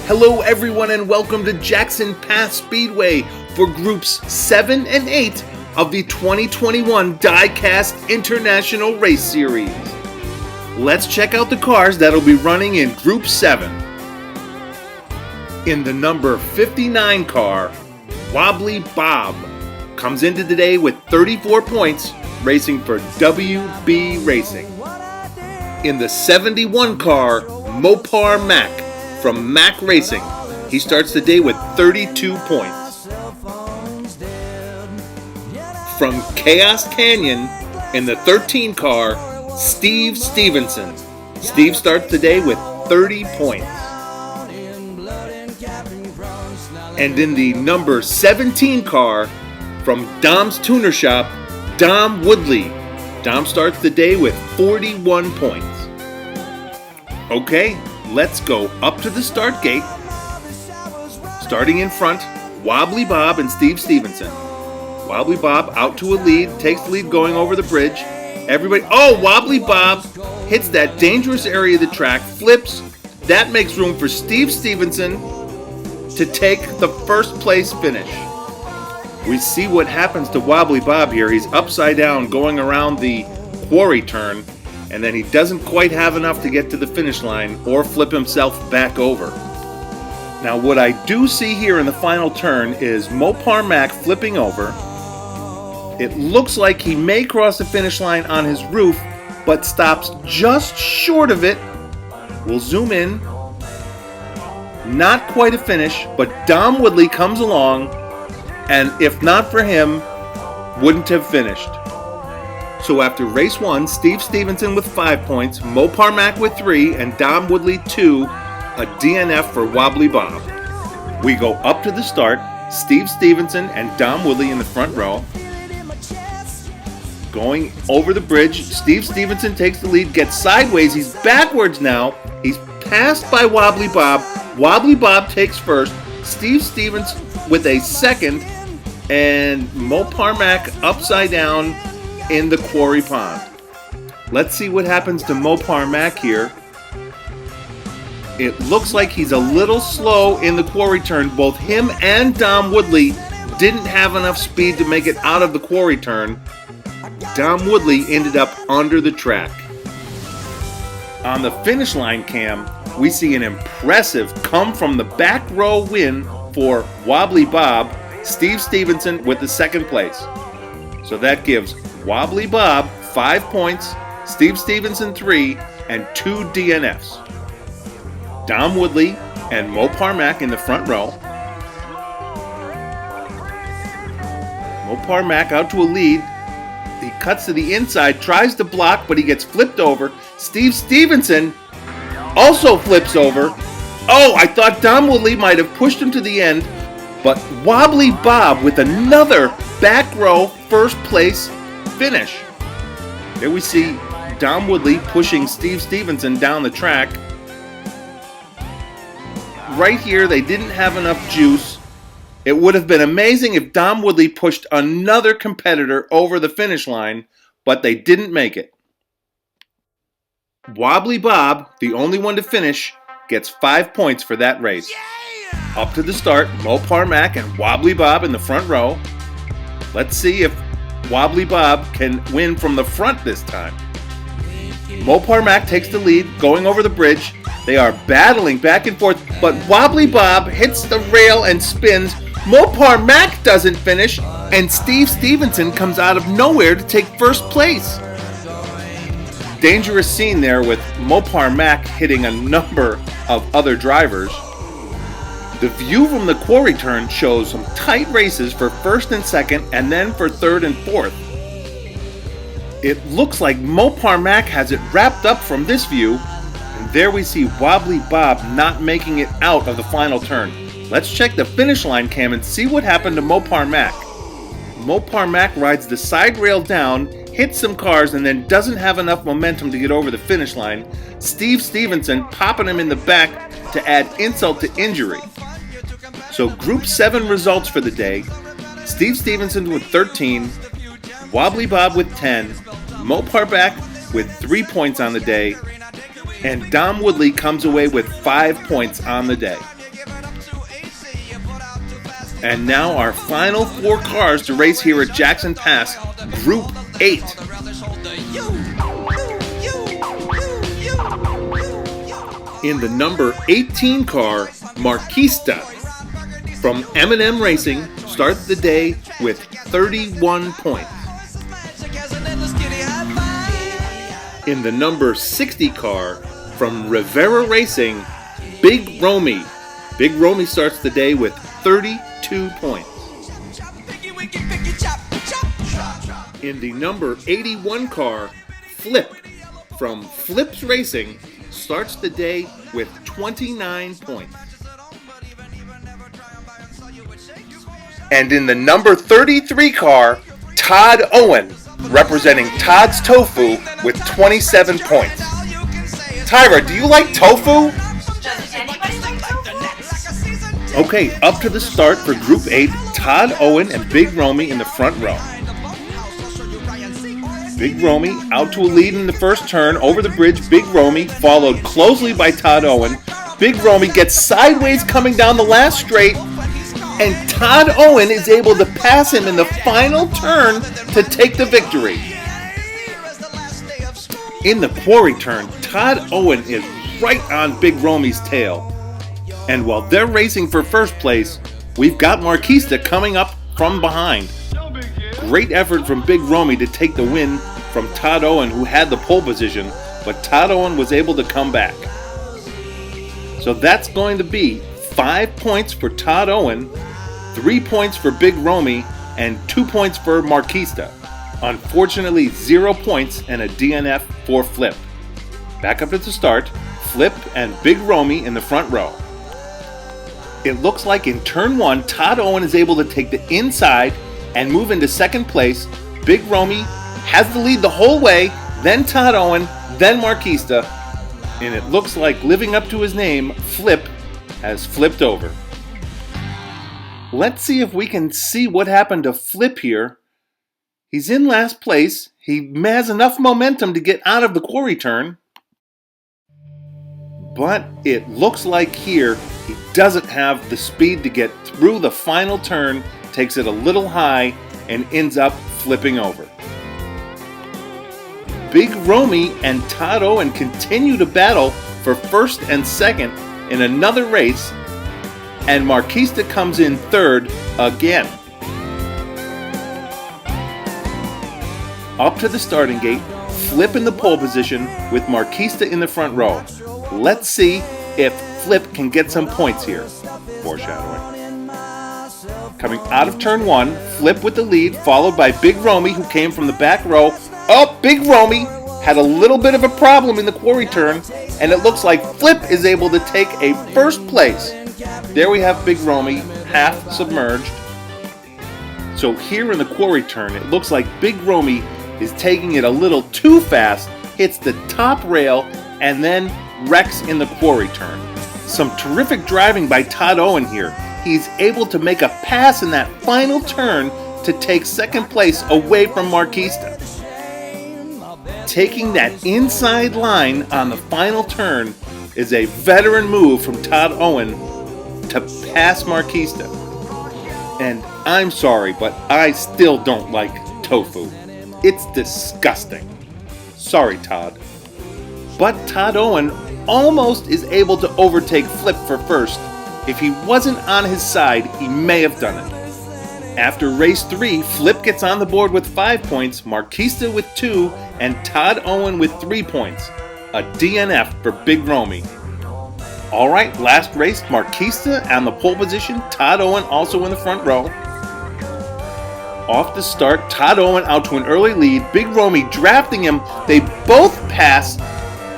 Hello everyone and welcome to Jackson Pass Speedway for Groups 7 and 8 of the 2021 Diecast International Race Series. Let's check out the cars that'll be running in Group 7. In the number 59 car, Wobbly Bob comes into today with 34 points, racing for WB Racing. In the 71 car, Mopar Mac from Mac Racing, he starts the day with 32 points. From Chaos Canyon, in the 13 car, Steve Stevenson. Steve starts the day with 30 points. And in the number 17 car, from Dom's Tuner Shop, Dom Woodley. Dom starts the day with 41 points. Okay, let's go up to the start gate. Starting in front, Wobbly Bob and Steve Stevenson. Wobbly Bob out to a lead, takes the lead going over the bridge. Wobbly Bob hits that dangerous area of the track, flips. That makes room for Steve Stevenson to take the first place finish. We see what happens to Wobbly Bob here. He's upside down going around the quarry turn, and then he doesn't quite have enough to get to the finish line or flip himself back over. Now what I do see here in the final turn is Mopar Mac flipping over. It looks like he may cross the finish line on his roof, but stops just short of it. We'll zoom in. Not quite a finish, but Dom Woodley comes along, and if not for him, wouldn't have finished. So after race 1, Steve Stevenson with 5 points, Mopar Mac with 3, and Dom Woodley 2, a DNF for Wobbly Bob. We go up to the start, Steve Stevenson and Dom Woodley in the front row. Going over the bridge, Steve Stevenson takes the lead, gets sideways, he's backwards now, he's passed by Wobbly Bob. Wobbly Bob takes first, Steve Stevenson with a second, and Mopar Mac upside down in the quarry pond. Let's see what happens to Mopar Mac here. It looks like he's a little slow in the quarry turn. Both him and Dom Woodley didn't have enough speed to make it out of the quarry turn. Dom Woodley ended up under the track. On the finish line cam, we see an impressive come from the back row win for Wobbly Bob, Steve Stevenson with the second place. So that gives Wobbly Bob 5 points, Steve Stevenson 3, and 2 DNFs. Dom Woodley and Mopar Mac in the front row. Mopar Mac out to a lead. He cuts to the inside, tries to block, but he gets flipped over. Steve Stevenson also flips over. Oh, I thought Dom Woodley might have pushed him to the end, but Wobbly Bob with another back row first place finish. There we see Dom Woodley pushing Steve Stevenson down the track. Right here, they didn't have enough juice. It would have been amazing if Dom Woodley pushed another competitor over the finish line, but they didn't make it. Wobbly Bob, the only one to finish, gets 5 points for that race. Up to the start, Mopar Mac and Wobbly Bob in the front row. Let's see if Wobbly Bob can win from the front this time. Mopar Mac takes the lead, going over the bridge. They are battling back and forth, but Wobbly Bob hits the rail and spins. Mopar Mac doesn't finish, and Steve Stevenson comes out of nowhere to take first place. Dangerous scene there with Mopar Mac hitting a number of other drivers. The view from the quarry turn shows some tight races for first and second, and then for third and fourth. It looks like Mopar Mac has it wrapped up from this view, and there we see Wobbly Bob not making it out of the final turn. Let's check the finish line cam and see what happened to Mopar Mac. Mopar Mac rides the side rail down, hits some cars, and then doesn't have enough momentum to get over the finish line. Steve Stevenson popping him in the back to add insult to injury. So Group 7 results for the day. Steve Stevenson with 13, Wobbly Bob with 10, Mopar Mac with 3 points on the day, and Dom Woodley comes away with 5 points on the day. And now our final 4 cars to race here at Jackson Pass, Group 8. In the number 18 car, Marquista from M&M Racing starts the day with 31 points. In the number 60 car from Rivera Racing, Big Romy. Big Romy starts the day with 32 points. In the number 81 car, Flip from Flips Racing starts the day with 29 points. And in the number 33 car, Todd Owen, representing Todd's Tofu with 27 points. Tyra, do you like tofu? Does anybody like tofu? Okay, up to the start for Group 8, Todd Owen and Big Romy in the front row. Big Romy out to a lead in the first turn over the bridge. Big Romy followed closely by Todd Owen. Big Romy gets sideways coming down the last straight, and Todd Owen is able to pass him in the final turn to take the victory. In the quarry turn, Todd Owen is right on Big Romy's tail. And while they're racing for first place, we've got Marquista coming up from behind. Great effort from Big Romy to take the win from Todd Owen, who had the pole position, but Todd Owen was able to come back. So that's going to be 5 points for Todd Owen, 3 points for Big Romy, and 2 points for Marquista. Unfortunately, 0 points and a DNF for Flip. Back up at the start, Flip and Big Romy in the front row. It looks like in turn 1, Todd Owen is able to take the inside and move into second place. Big Romy has the lead the whole way, then Todd Owen, then Marquista, and it looks like, living up to his name, Flip has flipped over. Let's see if we can see what happened to Flip here. He's in last place. He has enough momentum to get out of the quarry turn, but it looks like here he doesn't have the speed to get through the final turn, takes it a little high, and ends up flipping over. Big Romy and Todd Owen continue to battle for first and second in another race, and Marquista comes in third again. Up to the starting gate, Flip in the pole position with Marquista in the front row. Let's see if Flip can get some points here. Foreshadowing. Coming out of turn 1, Flip with the lead, followed by Big Romy, who came from the back row. Oh, Big Romy had a little bit of a problem in the quarry turn, and it looks like Flip is able to take a first place. There we have Big Romy, half submerged. So here in the quarry turn, it looks like Big Romy is taking it a little too fast, hits the top rail, and then wrecks in the quarry turn. Some terrific driving by Todd Owen here. He's able to make a pass in that final turn to take second place away from Marquista. Taking that inside line on the final turn is a veteran move from Todd Owen to pass Marquista. And I'm sorry, but I still don't like tofu. It's disgusting. Sorry, Todd. But Todd Owen almost is able to overtake Flip for first. If he wasn't on his side, he may have done it. After race 3, Flip gets on the board with 5 points, Marquista with 2, and Todd Owen with 3 points. A DNF for Big Romy. Alright, last race, Marquista on the pole position, Todd Owen also in the front row. Off the start, Todd Owen out to an early lead, Big Romy drafting him. They both pass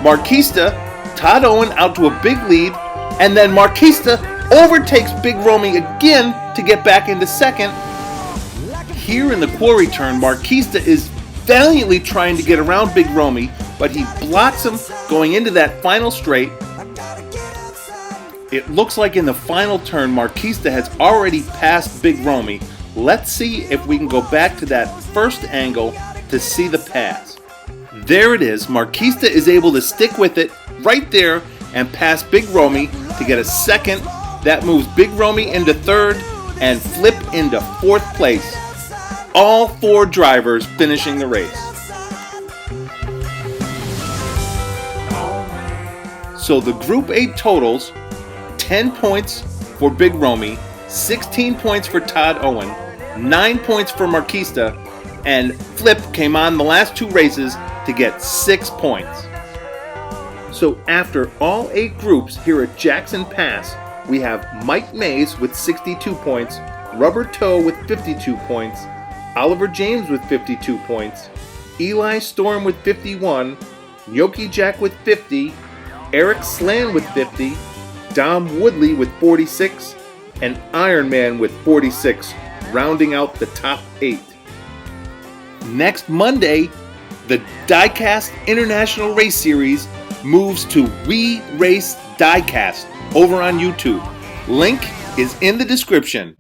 Marquista, Todd Owen out to a big lead, and then Marquista overtakes Big Romy again to get back into second. Here in the quarry turn, Marquista is valiantly trying to get around Big Romy, but he blocks him going into that final straight. It looks like in the final turn, Marquista has already passed Big Romy. Let's see if we can go back to that first angle to see the pass. There it is. Marquista is able to stick with it right there and pass Big Romy to get a second. That moves Big Romy into third. and Flip into 4th place. All 4 drivers finishing the race. So the Group 8 totals, 10 points for Big Romy, 16 points for Todd Owen, 9 points for Marquista, and Flip came on the last 2 races to get 6 points. So after all 8 groups here at Jackson Pass, we have Mike Mays with 62 points, Rubber Toe with 52 points, Oliver James with 52 points, Eli Storm with 51, Yoki Jack with 50, Eric Slan with 50, Dom Woodley with 46, and Iron Man with 46, rounding out the top 8. Next Monday, the Diecast International Race Series moves to We Race Diecast over on YouTube. Link is in the description.